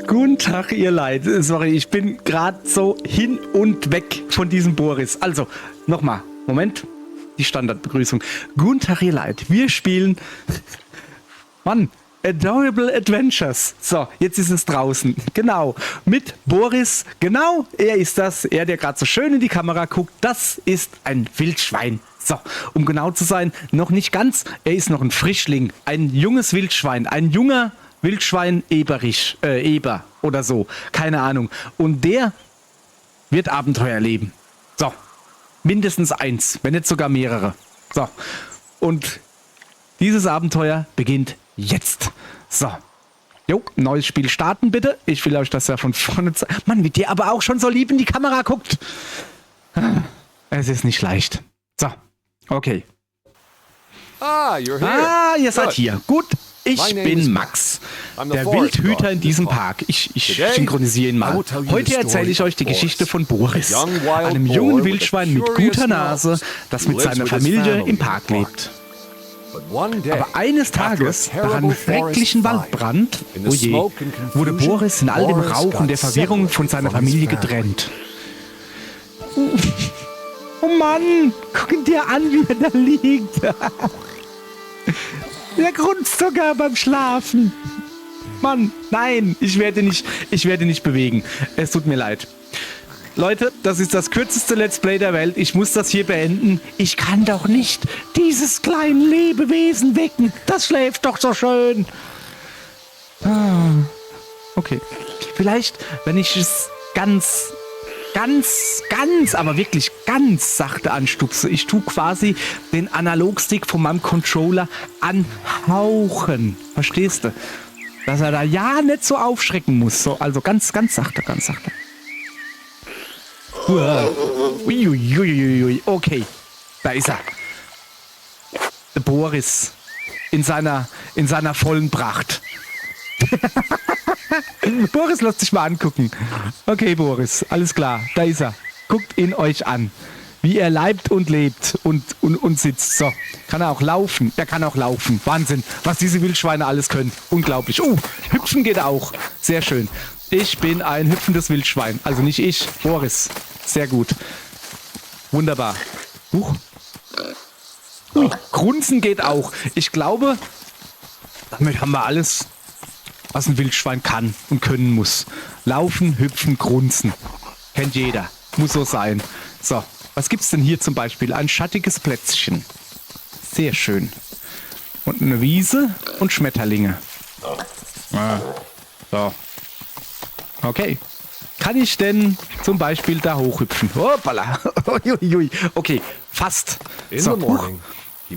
Guten Tag, ihr Leid. Sorry, ich bin gerade so hin und weg von diesem Boris. Also, nochmal. Moment. Die Standardbegrüßung. Guten Tag, ihr Leid. Wir spielen... Mann. Adorable Adventures. So, jetzt ist es draußen. Genau. Mit Boris. Genau, er ist das. Er, der gerade so schön in die Kamera guckt. Das ist ein Wildschwein. So, um genau zu sein, noch nicht ganz. Er ist noch ein Frischling. Ein junges Wildschwein. Ein junger Wildschwein Eber oder so. Keine Ahnung. Und der wird Abenteuer erleben. So. Mindestens eins, wenn nicht sogar mehrere. So. Und dieses Abenteuer beginnt jetzt. So. Jo, neues Spiel starten bitte. Ich will euch das ja von vorne zeigen. Mann, wie der aber auch schon so lieb in die Kamera guckt. Es ist nicht leicht. So. Okay. You're here. Ihr seid hier. Gut. Ich bin Max, der Wildhüter in diesem Park. Ich synchronisiere ihn mal. Heute erzähle ich euch die Geschichte von Boris, einem jungen Wildschwein mit guter Nase, das mit seiner Familie im Park lebt. Aber eines Tages, nach einem schrecklichen Waldbrand, wurde Boris in all dem Rauch und der Verwirrung von seiner Familie getrennt. Oh Mann, guck ihn dir an, wie er da liegt. Der grunzt sogar beim Schlafen. Mann, nein, ich werde nicht bewegen. Es tut mir leid. Leute, das ist das kürzeste Let's Play der Welt. Ich muss das hier beenden. Ich kann doch nicht dieses kleine Lebewesen wecken. Das schläft doch so schön. Okay. Vielleicht, wenn ich es ganz, aber wirklich ganz sachte anstupse. Ich tue quasi den Analogstick von meinem Controller anhauchen. Verstehst du? Dass er da ja nicht so aufschrecken muss. So, also ganz sachte, ganz sachte. Uiuiuiui. Okay, da ist er. Der Boris. In seiner vollen Pracht. Boris, lasst dich mal angucken. Okay, Boris, alles klar, da ist er. Guckt ihn euch an, wie er leibt und lebt und sitzt. So, kann er auch laufen? Er kann auch laufen. Wahnsinn, was diese Wildschweine alles können. Unglaublich. Hüpfen geht auch. Sehr schön. Ich bin ein hüpfendes Wildschwein. Also nicht ich, Boris. Sehr gut. Wunderbar. Grunzen geht auch. Ich glaube, damit haben wir alles, was ein Wildschwein kann und können muss. Laufen, hüpfen, grunzen. Kennt jeder. Muss so sein. So, was gibt's denn hier zum Beispiel? Ein schattiges Plätzchen. Sehr schön. Und eine Wiese und Schmetterlinge. So. Okay. Kann ich denn zum Beispiel da hochhüpfen? Hoppala. Okay, fast. So,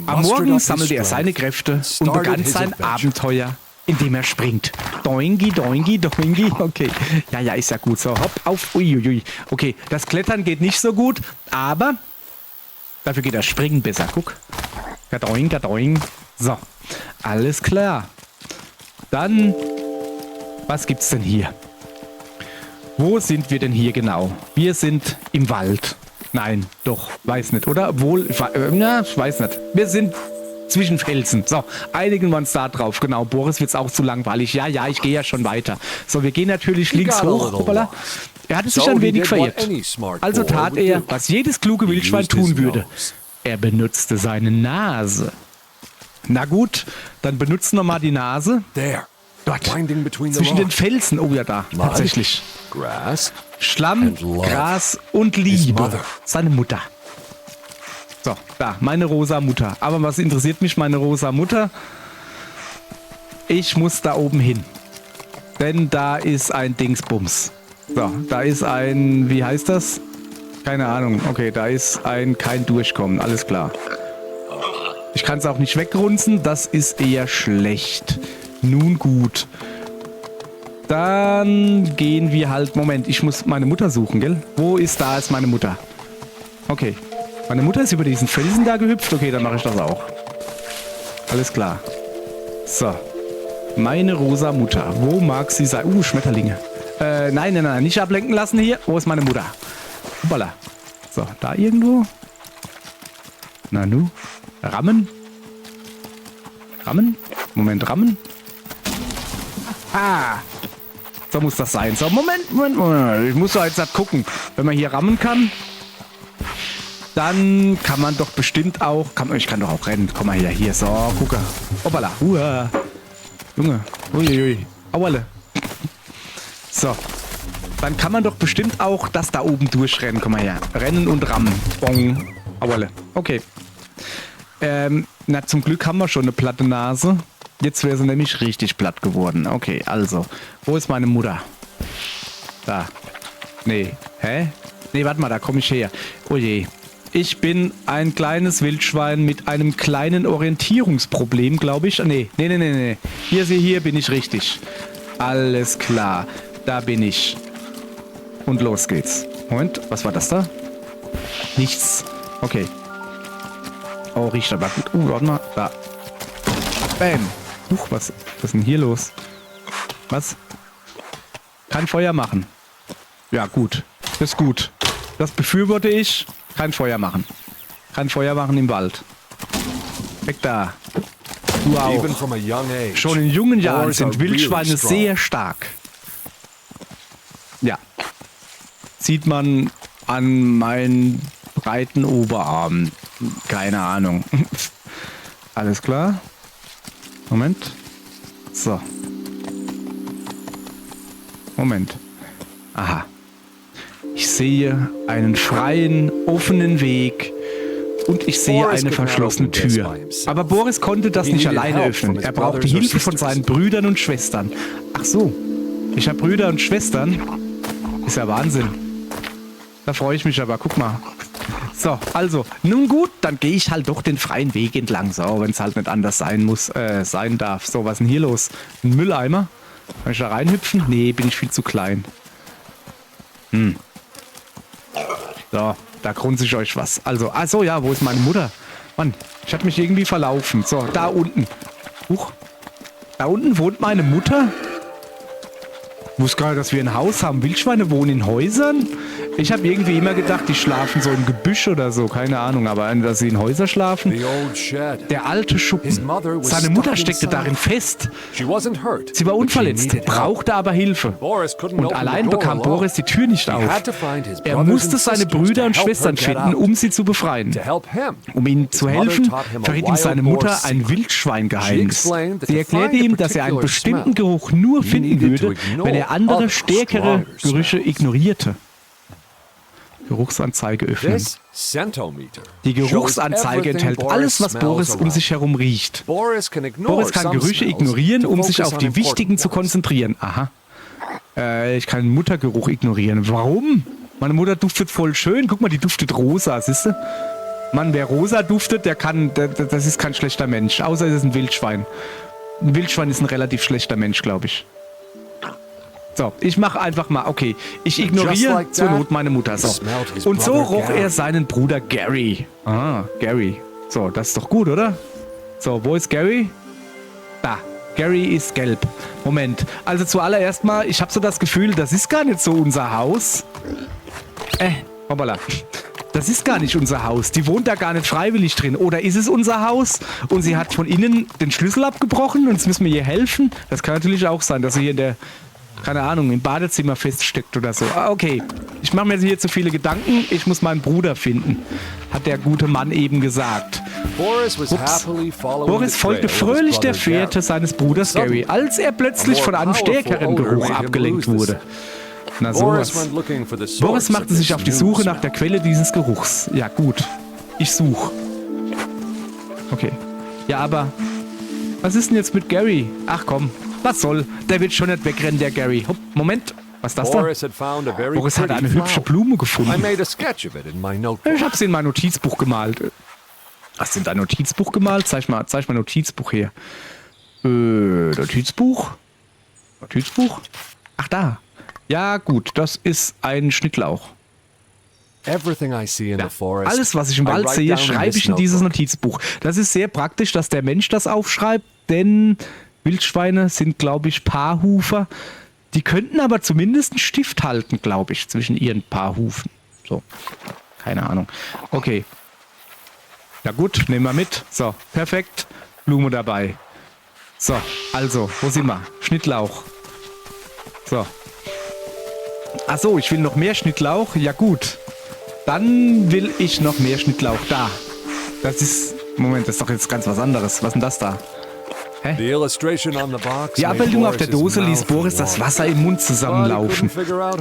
am Morgen sammelte er seine Kräfte und begann sein Abenteuer, indem er springt. Doingi, doingi, doingi. Okay. Ja, ist ja gut. So, hopp, auf. Uiuiui. Okay, das Klettern geht nicht so gut, aber dafür geht das Springen besser. Guck. Gadoing, gadoing. So, alles klar. Dann, was gibt's denn hier? Wo sind wir denn hier genau? Wir sind im Wald. Nein, doch, weiß nicht, oder? Obwohl, ich weiß nicht. Wir sind zwischen Felsen. So, einigen wir uns da drauf. Genau, Boris wird's auch zu langweilig. Ja, ich gehe ja schon weiter. So, wir gehen natürlich links hoch. Hoppala. Er hatte sich ein wenig verirrt. Also tat er, was jedes kluge Wildschwein tun würde. Er benutzte seine Nase. Na gut, dann benutzen wir mal die Nase. Dort, zwischen den Felsen. Oh ja, da, tatsächlich. Schlamm, Gras und Liebe. Seine Mutter. So, da, meine rosa Mutter. Aber was interessiert mich, meine rosa Mutter? Ich muss da oben hin. Denn da ist ein Dingsbums. So, da ist ein, wie heißt das? Keine Ahnung. Okay, da ist kein Durchkommen. Alles klar. Ich kann es auch nicht wegrunzen. Das ist eher schlecht. Nun gut. Dann gehen wir halt... Moment, ich muss meine Mutter suchen, gell? Wo ist da jetzt meine Mutter? Okay. Meine Mutter ist über diesen Felsen da gehüpft. Okay, dann mache ich das auch. Alles klar. So. Meine rosa Mutter. Wo mag sie sein? Schmetterlinge. Nein. Nicht ablenken lassen hier. Wo ist meine Mutter? Hoppala. So, da irgendwo. Na nu. Rammen. Rammen. Moment, rammen. Ah. So muss das sein. So, Moment. Ich muss doch jetzt halt gucken. Wenn man hier rammen kann, dann kann man doch bestimmt auch... ich kann doch auch rennen. Komm mal hier. So, gucke. Hoppala. Junge. Uiuiui. Auerle. So. Dann kann man doch bestimmt auch das da oben durchrennen. Komm mal her. Rennen und rammen. Bong. Auerle. Okay. Zum Glück haben wir schon eine platte Nase. Jetzt wäre sie nämlich richtig platt geworden. Okay, also. Wo ist meine Mutter? Da. Nee. Hä? Nee, warte mal, da komme ich her. Oh je. Ich bin ein kleines Wildschwein mit einem kleinen Orientierungsproblem, glaube ich. Nee. Hier bin ich richtig. Alles klar. Da bin ich. Und los geht's. Moment, was war das da? Nichts. Okay. Oh, riecht aber gut. Warte mal. Da. Bam. Was ist denn hier los? Was? Kein Feuer machen. Ja, gut. Das ist gut. Das befürworte ich. Kein Feuer machen. Kein Feuer machen im Wald. Weg da. Du auch. Schon in jungen Jahren sind Wildschweine sehr stark. Ja. Sieht man an meinen breiten Oberarmen. Keine Ahnung. Alles klar. Moment. So. Moment. Aha. Ich sehe einen freien, offenen Weg und ich sehe eine verschlossene Tür. Aber Boris konnte das nicht alleine öffnen. Er brauchte Hilfe von seinen Brüdern und Schwestern. Ach so. Ich habe Brüder und Schwestern. Ist ja Wahnsinn. Da freue ich mich aber. Guck mal. So, also, nun gut, dann gehe ich halt doch den freien Weg entlang. So, wenn es halt nicht anders sein darf. So, was ist denn hier los? Ein Mülleimer? Kann ich da reinhüpfen? Nee, bin ich viel zu klein. So, da grunze ich euch was. Also, achso, ja, wo ist meine Mutter? Mann, ich habe mich irgendwie verlaufen. So, da unten. Huch. Da unten wohnt meine Mutter. Ich wusste gar nicht, dass wir ein Haus haben. Wildschweine wohnen in Häusern? Ich habe irgendwie immer gedacht, die schlafen so im Gebüsch oder so. Keine Ahnung, aber dass sie in Häusern schlafen. Der alte Schuppen. Seine Mutter steckte darin fest. Sie war unverletzt, brauchte aber Hilfe. Und allein bekam Boris die Tür nicht auf. Er musste seine Brüder und Schwestern finden, um sie zu befreien. Um ihnen zu helfen, verriet ihm seine Mutter ein Wildschweingeheimnis. Sie erklärte ihm, dass er einen bestimmten Geruch nur finden würde, wenn er andere, stärkere Gerüche ignorierte. Geruchsanzeige öffnen. Die Geruchsanzeige enthält alles, was Boris um sich herum riecht. Boris kann Gerüche ignorieren, um sich auf die wichtigen zu konzentrieren. Aha. Ich kann den Muttergeruch ignorieren. Warum? Meine Mutter duftet voll schön. Guck mal, die duftet rosa, siehst du? Mann, wer rosa duftet, das ist kein schlechter Mensch. Außer es ist ein Wildschwein. Ein Wildschwein ist ein relativ schlechter Mensch, glaube ich. So, ich mache einfach mal, okay, ich ignoriere zur Not meine Mutter. So. Und so roch er seinen Bruder Gary. Ah, Gary. So, das ist doch gut, oder? So, wo ist Gary? Da, Gary ist gelb. Moment, also zuallererst mal, ich habe so das Gefühl, das ist gar nicht so unser Haus. Hoppala. Das ist gar nicht unser Haus. Die wohnt da gar nicht freiwillig drin. Oder ist es unser Haus und sie hat von innen den Schlüssel abgebrochen und jetzt müssen wir ihr helfen? Das kann natürlich auch sein, dass sie hier in der... keine Ahnung, im Badezimmer feststeckt oder so. Okay, ich mache mir hier zu viele Gedanken. Ich muss meinen Bruder finden, hat der gute Mann eben gesagt. Boris folgte fröhlich der Fährte seines Bruders Gary, als er plötzlich von einem stärkeren Geruch abgelenkt wurde. Na sowas. Boris machte sich auf die Suche nach der Quelle dieses Geruchs. Ja gut, ich suche. Okay. Ja, aber was ist denn jetzt mit Gary? Ach komm. Was soll? Der wird schon nicht wegrennen, der Gary. Hopp, Moment. Was ist das da? Boris hat eine hübsche Blume gefunden. Ich habe sie in mein Notizbuch gemalt. Hast du in dein Notizbuch gemalt? Zeig mal Notizbuch her. Notizbuch? Notizbuch? Ach, da. Ja, gut. Das ist ein Schnittlauch. Ja. Alles, was ich im Wald sehe, schreibe ich in dieses Notizbuch. Das ist sehr praktisch, dass der Mensch das aufschreibt, denn... Wildschweine sind, glaube ich, Paarhufer. Die könnten aber zumindest einen Stift halten, glaube ich, zwischen ihren Paarhufen. So, keine Ahnung. Okay. Ja gut, nehmen wir mit. So, perfekt. Blume dabei. So, also, wo sind wir? Schnittlauch. So. Achso, ich will noch mehr Schnittlauch. Ja gut. Dann will ich noch mehr Schnittlauch. Da. Das ist... Moment, das ist doch jetzt ganz was anderes. Was ist denn das da? Hä? Die Abbildung auf der Dose ließ Boris das Wasser im Mund zusammenlaufen.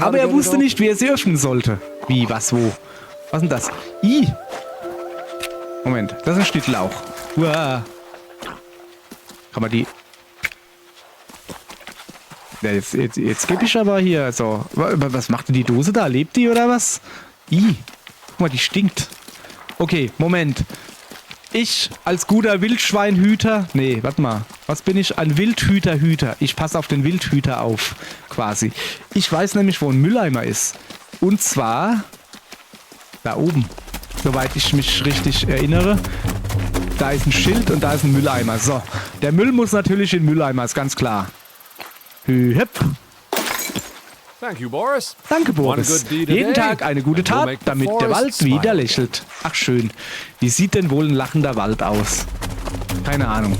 Aber er wusste nicht, wie er sie öffnen sollte. Wie, was, wo? Was ist denn das? I. Moment, das ist ein Schnittlauch. Uah. Kann man die... Ja, jetzt gebe ich aber hier so... Was macht denn die Dose da? Lebt die oder was? I. Guck mal, die stinkt. Okay, Moment. Ich als guter Wildschweinhüter... Nee, warte mal. Was bin ich? Ein Wildhüter-Hüter. Ich passe auf den Wildhüter auf, quasi. Ich weiß nämlich, wo ein Mülleimer ist. Und zwar... Da oben. Soweit ich mich richtig erinnere. Da ist ein Schild und da ist ein Mülleimer. So, der Müll muss natürlich in den Mülleimer, ist ganz klar. Hüpp. Thank you, Boris. Danke, Boris. Jeden Tag eine gute Tat, damit der Wald wieder lächelt. Ach schön. Wie sieht denn wohl ein lachender Wald aus? Keine Ahnung.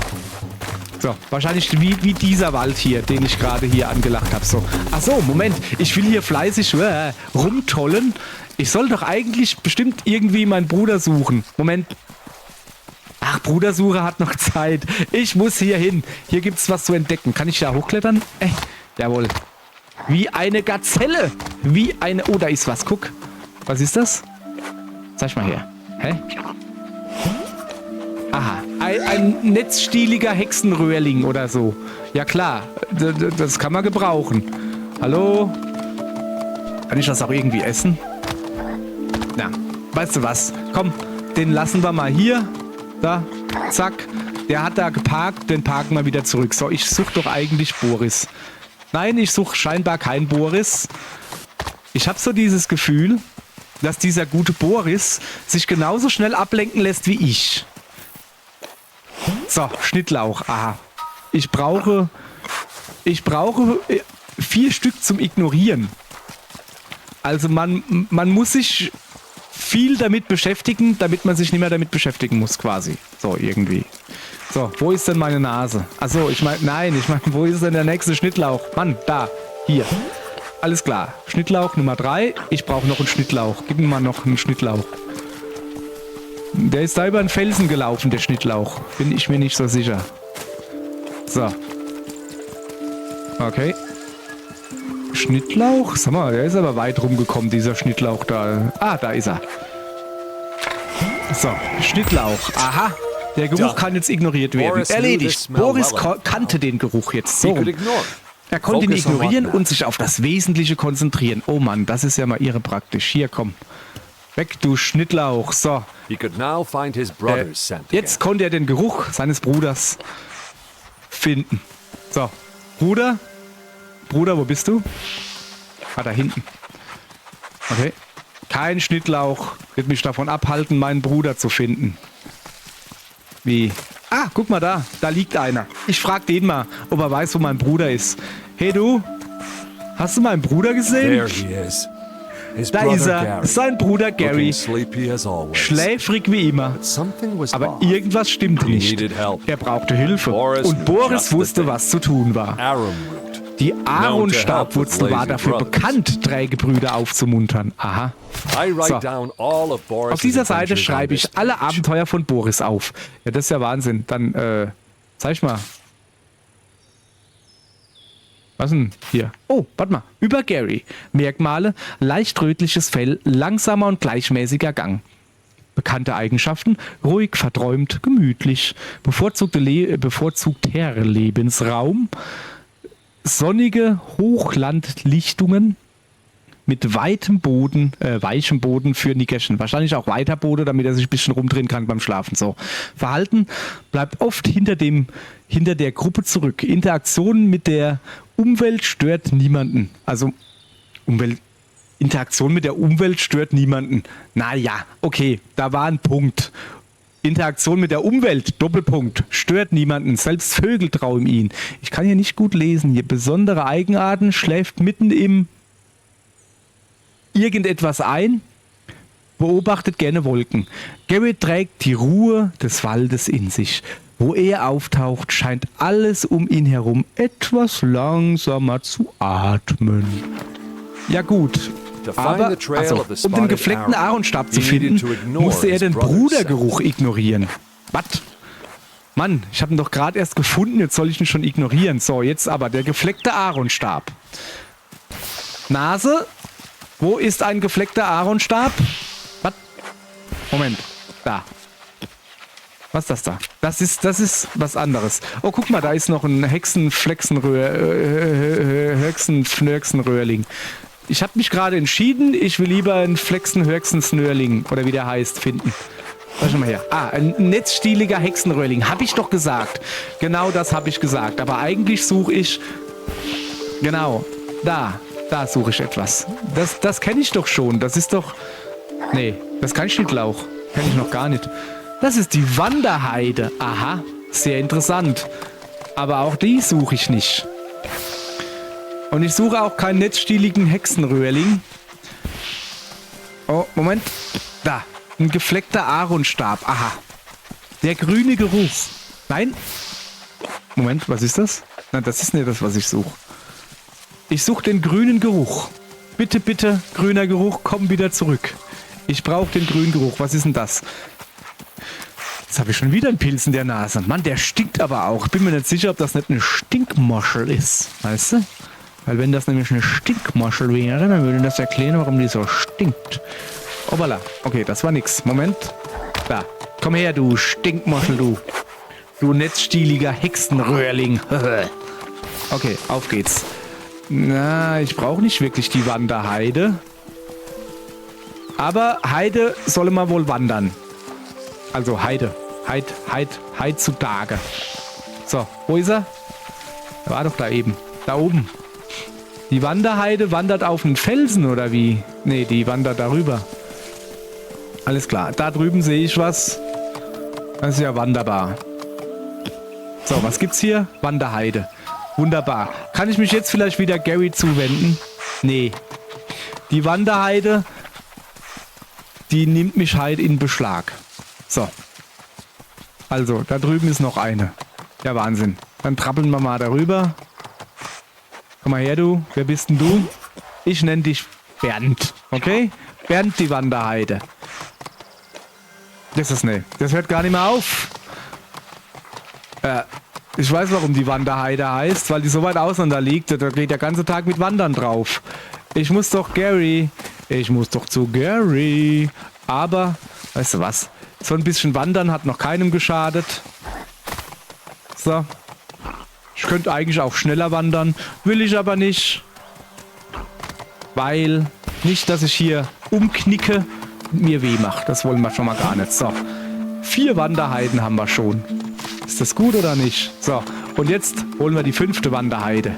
So, wahrscheinlich wie dieser Wald hier, den ich gerade hier angelacht habe. So. Ach so, Moment. Ich will hier fleißig rumtollen. Ich soll doch eigentlich bestimmt irgendwie meinen Bruder suchen. Moment. Ach, Brudersuche hat noch Zeit. Ich muss hier hin. Hier gibt es was zu entdecken. Kann ich da hochklettern? Jawohl. Wie eine Gazelle. Wie eine... Oh, da ist was. Guck. Was ist das? Zeig mal her. Hä? Aha. Ein netzstieliger Hexenröhrling oder so. Ja klar. Das kann man gebrauchen. Hallo? Kann ich das auch irgendwie essen? Na, weißt du was? Komm, den lassen wir mal hier. Da, zack. Der hat da geparkt, den parken wir wieder zurück. So, ich suche doch eigentlich Boris. Nein, ich suche scheinbar keinen Boris. Ich habe so dieses Gefühl, dass dieser gute Boris sich genauso schnell ablenken lässt wie ich. So, Schnittlauch. Aha. Ich brauche 4 Stück zum Ignorieren. Also man muss sich viel damit beschäftigen, damit man sich nicht mehr damit beschäftigen muss, quasi. So, irgendwie. So, wo ist denn meine Nase? Achso, wo ist denn der nächste Schnittlauch? Mann, da, hier. Alles klar. Schnittlauch Nummer 3. Ich brauche noch einen Schnittlauch. Gib mir mal noch einen Schnittlauch. Der ist da über einen Felsen gelaufen, der Schnittlauch. Bin ich mir nicht so sicher. So. Okay. Schnittlauch? Sag mal, der ist aber weit rumgekommen, dieser Schnittlauch da. Ah, da ist er. So, Schnittlauch. Aha. Der Geruch kann jetzt ignoriert werden. Erledigt. Boris kannte den Geruch jetzt. So. Er konnte ihn ignorieren und sich auf das Wesentliche konzentrieren. Oh Mann, das ist ja mal irre praktisch. Hier, komm. Weg, du Schnittlauch. So. Jetzt konnte er den Geruch seines Bruders finden. So. Bruder, wo bist du? Ah, da hinten. Okay. Kein Schnittlauch wird mich davon abhalten, meinen Bruder zu finden. Wie? Ah, guck mal da. Da liegt einer. Ich frag den mal, ob er weiß, wo mein Bruder ist. Hey du, hast du meinen Bruder gesehen? Da ist er. Sein Bruder Gary. Schläfrig wie immer. Aber irgendwas stimmte nicht. Er brauchte Hilfe. Und Boris wusste, was zu tun war. Die Aaronstabwurzel war dafür bekannt, träge Brüder aufzumuntern. Aha. So. Auf dieser Seite schreibe ich alle Abenteuer von Boris auf. Ja, das ist ja Wahnsinn. Dann, zeig mal. Was denn hier? Oh, warte mal. Über Gary. Merkmale: leicht rötliches Fell, langsamer und gleichmäßiger Gang. Bekannte Eigenschaften: ruhig, verträumt, gemütlich. Bevorzugter Lebensraum: sonnige Hochlandlichtungen mit weichem Boden für Nickerchen. Wahrscheinlich auch weiter Boden, damit er sich ein bisschen rumdrehen kann beim Schlafen. So. Verhalten: bleibt oft hinter der Gruppe zurück. Interaktion mit der Umwelt stört niemanden. Also Interaktion mit der Umwelt stört niemanden. Naja, okay, da war ein Punkt. Interaktion mit der Umwelt, Doppelpunkt, stört niemanden, selbst Vögel trauen ihn. Ich kann hier nicht gut lesen. Hier besondere Eigenarten, schläft mitten im irgendetwas ein, beobachtet gerne Wolken. Gary trägt die Ruhe des Waldes in sich. Wo er auftaucht, scheint alles um ihn herum etwas langsamer zu atmen. Ja gut, aber also, um den gefleckten Aaronstab zu finden, musste er den Brudergeruch ignorieren. Was? Mann, ich habe ihn doch gerade erst gefunden, jetzt soll ich ihn schon ignorieren. So, jetzt aber der gefleckte Aaronstab. Nase, wo ist ein gefleckter Aaronstab? Was? Moment, da. Was ist das da? Das ist was anderes. Oh, guck mal, da ist noch ein Hexenfnörksenröhrling. Ich habe mich gerade entschieden, ich will lieber einen Flexenhörksen-Snörling, oder wie der heißt, finden. Schau mal her. Ah, ein netzstieliger Hexenröhrling. Habe ich doch gesagt. Genau das habe ich gesagt. Aber eigentlich suche ich... Genau, da suche ich etwas. Das kenne ich doch schon. Das ist doch... Nee, das ist kein Schnittlauch. Kenne ich noch gar nicht. Das ist die Wanderheide. Aha, sehr interessant. Aber auch die suche ich nicht. Und ich suche auch keinen netzstieligen Hexenröhrling. Oh, Moment. Da. Ein gefleckter Aaronstab. Aha. Der grüne Geruch. Nein. Moment, was ist das? Nein, das ist nicht das, was ich suche. Ich suche den grünen Geruch. Bitte, bitte, grüner Geruch, komm wieder zurück. Ich brauche den grünen Geruch. Was ist denn das? Jetzt habe ich schon wieder einen Pilz in der Nase. Mann, der stinkt aber auch. Ich bin mir nicht sicher, ob das nicht eine Stinkmoschel ist. Weißt du? Weil wenn das nämlich eine Stinkmoschel wäre, dann würde das erklären, warum die so stinkt. Hoppala. Okay, das war nix. Moment. Da. Komm her, du Stinkmoschel, du. Du netzstieliger Hexenröhrling. Okay, auf geht's. Na, ich brauche nicht wirklich die Wanderheide. Aber Heide solle mal wohl wandern. Also Heide. Heid zutage. So, wo ist er? Er war doch da eben. Da oben. Die Wanderheide wandert auf einen Felsen, oder wie? Nee, die wandert darüber. Alles klar. Da drüben sehe ich was. Das ist ja wunderbar. So, was gibt's hier? Wanderheide. Wunderbar. Kann ich mich jetzt vielleicht wieder Gary zuwenden? Nee. Die Wanderheide, die nimmt mich halt in Beschlag. So. Also, da drüben ist noch eine. Ja, Wahnsinn. Dann trappeln wir mal darüber. Komm mal her, du. Wer bist denn du? Ich nenne dich Bernd. Okay? Bernd die Wanderheide. Das ist nicht. Das hört gar nicht mehr auf. Ich weiß, warum die Wanderheide heißt, weil die so weit auseinander liegt. Da geht der ganze Tag mit Wandern drauf. Ich muss doch zu Gary. Aber, weißt du was? So ein bisschen Wandern hat noch keinem geschadet. So. Ich könnte eigentlich auch schneller wandern. Will ich aber nicht. Weil, nicht, dass ich hier umknicke und mir weh macht. Das wollen wir schon mal gar nicht. So. 4 Wanderheiden haben wir schon. Ist das gut oder nicht? So. Und jetzt holen wir die 5. Wanderheide.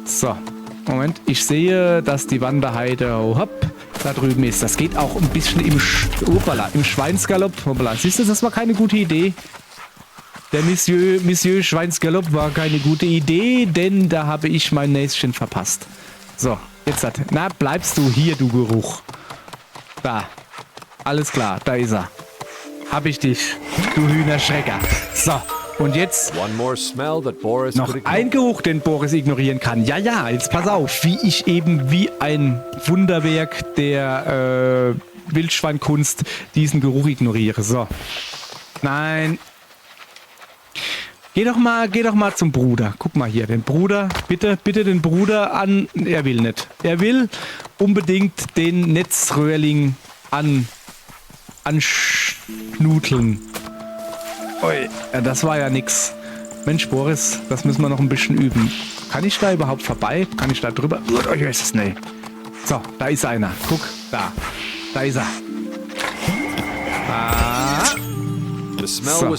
So. Moment. Ich sehe, dass die Wanderheide da drüben ist. Das geht auch ein bisschen im Schweinsgalopp. Hoppala. Siehst du, das war keine gute Idee. Der Monsieur Schweinsgalopp war keine gute Idee, denn da habe ich mein Näschen verpasst. So, jetzt na, bleibst du hier, du Geruch. Da. Alles klar, da ist er. Hab ich dich, du Hühnerschrecker. So, und jetzt noch ein Geruch, den Boris ignorieren kann. Ja, jetzt pass auf, wie ich eben wie ein Wunderwerk der Wildschweinkunst diesen Geruch ignoriere. So. Nein. Geh doch mal zum Bruder. Guck mal hier, den Bruder. Bitte den Bruder an. Er will nicht. Er will unbedingt den Netzröhrling anschnuteln. Ui, ja, das war ja nix. Mensch, Boris, das müssen wir noch ein bisschen üben. Kann ich da überhaupt vorbei? Kann ich da drüber? Oh, Jesus, nee. So, da ist einer. Guck, da. Da ist er. So.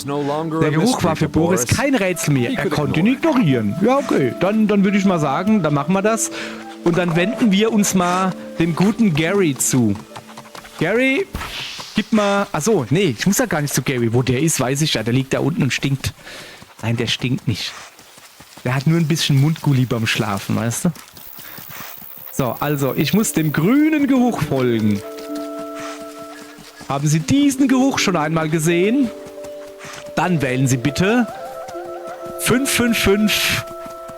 Der Geruch war für Boris kein Rätsel mehr. Er konnte ihn ignorieren. Ja, okay. Dann würde ich mal sagen, dann machen wir das. Und dann wenden wir uns mal dem guten Gary zu. Gary, gib mal... Achso, nee, ich muss ja gar nicht zu Gary. Wo der ist, weiß ich ja. Der liegt da unten und stinkt. Nein, der stinkt nicht. Der hat nur ein bisschen Mundgulli beim Schlafen, weißt du? So, also, ich muss dem grünen Geruch folgen. Haben Sie diesen Geruch schon einmal gesehen? Dann wählen Sie bitte 555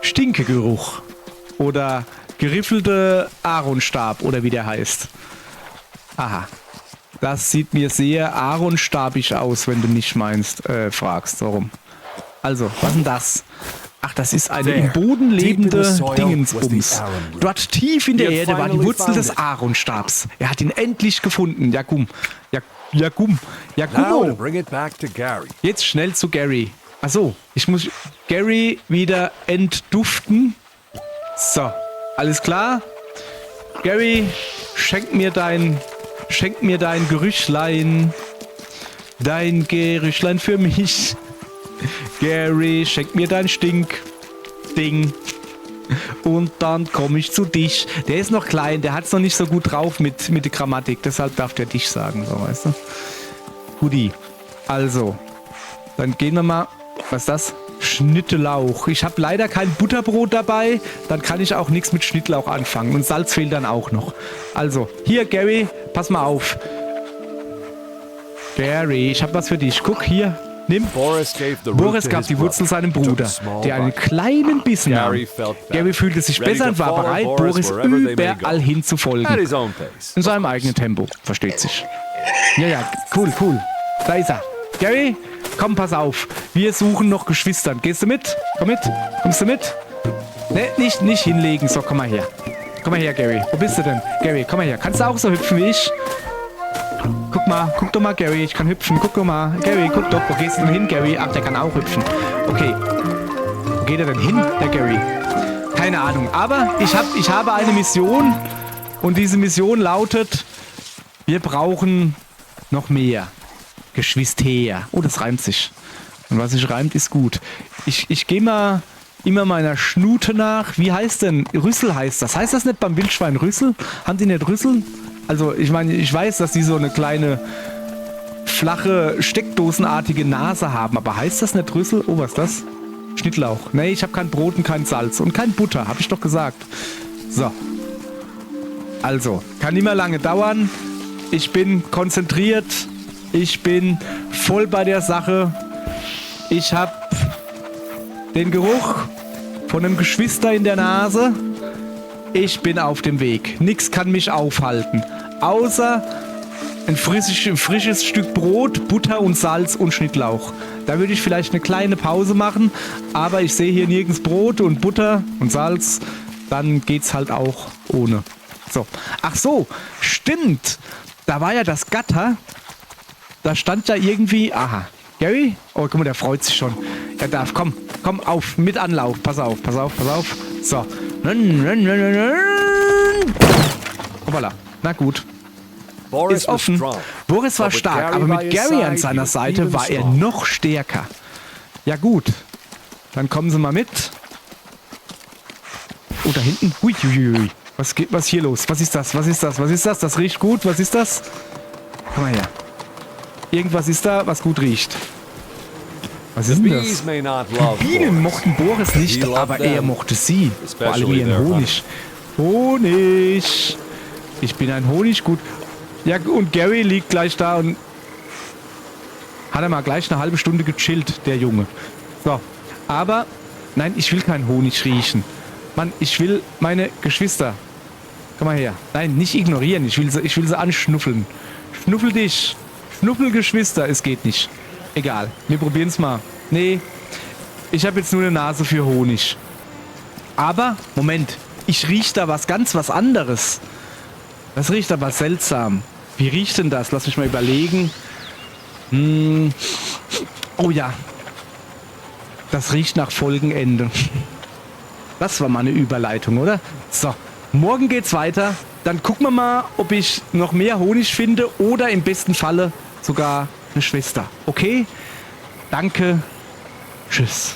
Stinkegeruch. Oder geriffelte Aaronstab oder wie der heißt. Aha. Das sieht mir sehr aaronstabig aus, wenn du nicht fragst. Warum? Also, was ist denn das? Ach, das ist eine im Boden lebende Dingensbums. Dort tief in der Erde war die Wurzel des Aaronstabs. Er hat ihn endlich gefunden. Ja, gumm. Ja, gumm. Jetzt schnell zu Gary. Achso, ich muss Gary wieder entduften. So, alles klar? Gary, schenk mir dein Gerüchlein. Dein Gerüchlein für mich. Gary, schenk mir dein Stinkding. Und dann komme ich zu dich. Der ist noch klein, der hat es noch nicht so gut drauf mit der Grammatik. Deshalb darf der dich sagen, so, weißt du. Guti. Also, dann gehen wir mal. Was ist das? Schnittlauch. Ich habe leider kein Butterbrot dabei. Dann kann ich auch nichts mit Schnittlauch anfangen. Und Salz fehlt dann auch noch. Also, hier, Gary, pass mal auf. Gary, ich habe was für dich. Guck, hier. Nimm. Boris gab die Wurzel seinem Bruder, der einen kleinen Bissen nahm. Gary fühlte sich besser und war bereit, Boris überall hin zu folgen. In seinem eigenen Tempo. Versteht sich. Ja, cool. Da ist er. Gary, komm, pass auf. Wir suchen noch Geschwistern. Gehst du mit? Komm mit. Kommst du mit? Ne, nicht hinlegen. So, komm mal her. Komm mal her, Gary. Wo bist du denn? Gary, komm mal her. Kannst du auch so hüpfen wie ich? Guck doch mal, Gary, ich kann hüpfen. Guck doch mal. Gary, guck doch. Wo gehst du denn hin, Gary? Ach, der kann auch hüpfen. Okay. Wo geht er denn hin, der Gary? Keine Ahnung. Aber ich habe eine Mission. Und diese Mission lautet, wir brauchen noch mehr Geschwister. Oh, das reimt sich. Und was sich reimt, ist gut. Ich gehe mal immer meiner Schnute nach. Wie heißt denn? Rüssel heißt das. Heißt das nicht beim Wildschwein Rüssel? Haben die nicht Rüssel? Also, ich meine, ich weiß, dass die so eine kleine, flache, steckdosenartige Nase haben. Aber heißt das nicht Rüssel? Oh, was ist das? Schnittlauch. Nee, ich habe kein Brot und kein Salz. Und kein Butter, habe ich doch gesagt. So. Also, kann nicht mehr lange dauern. Ich bin konzentriert. Ich bin voll bei der Sache. Ich habe den Geruch von einem Geschwister in der Nase. Ich bin auf dem Weg. Nix kann mich aufhalten. Außer ein frisches Stück Brot, Butter und Salz und Schnittlauch. Da würde ich vielleicht eine kleine Pause machen. Aber ich sehe hier nirgends Brot und Butter und Salz. Dann geht's halt auch ohne. So. Ach so, stimmt. Da war ja das Gatter. Da stand ja irgendwie... Aha. Gary? Oh, guck mal, der freut sich schon. Er darf. Komm auf. Mit Anlauf. Pass auf. So. Hoppala. Na gut. Ist offen. Boris war stark, aber mit Gary an seiner Seite war er noch stärker. Ja gut. Dann kommen Sie mal mit. Oh, da hinten. Huiuiui. Was ist hier los? Was ist das? Das riecht gut. Was ist das? Komm mal her. Irgendwas ist da, was gut riecht. Was ist denn das? Die Bienen mochten Boris nicht, aber er mochte sie. Vor allem ihren Honig. Honig. Ich bin ein Honiggut. Ja, und Gary liegt gleich da und hat er mal gleich eine halbe Stunde gechillt, der Junge. So, aber nein, ich will keinen Honig riechen. Mann, ich will meine Geschwister. Komm mal her. Nein, nicht ignorieren. Ich will sie anschnuffeln. Schnuffel dich. Schnuffelgeschwister. Es geht nicht. Egal. Wir probieren es mal. Nee, ich habe jetzt nur eine Nase für Honig. Aber, Moment. Ich rieche da was anderes. Das riecht aber seltsam. Wie riecht denn das? Lass mich mal überlegen. Oh ja. Das riecht nach Folgenende. Das war mal eine Überleitung, oder? So, morgen geht's weiter. Dann gucken wir mal, ob ich noch mehr Honig finde oder im besten Falle sogar eine Schwester. Okay? Danke. Tschüss.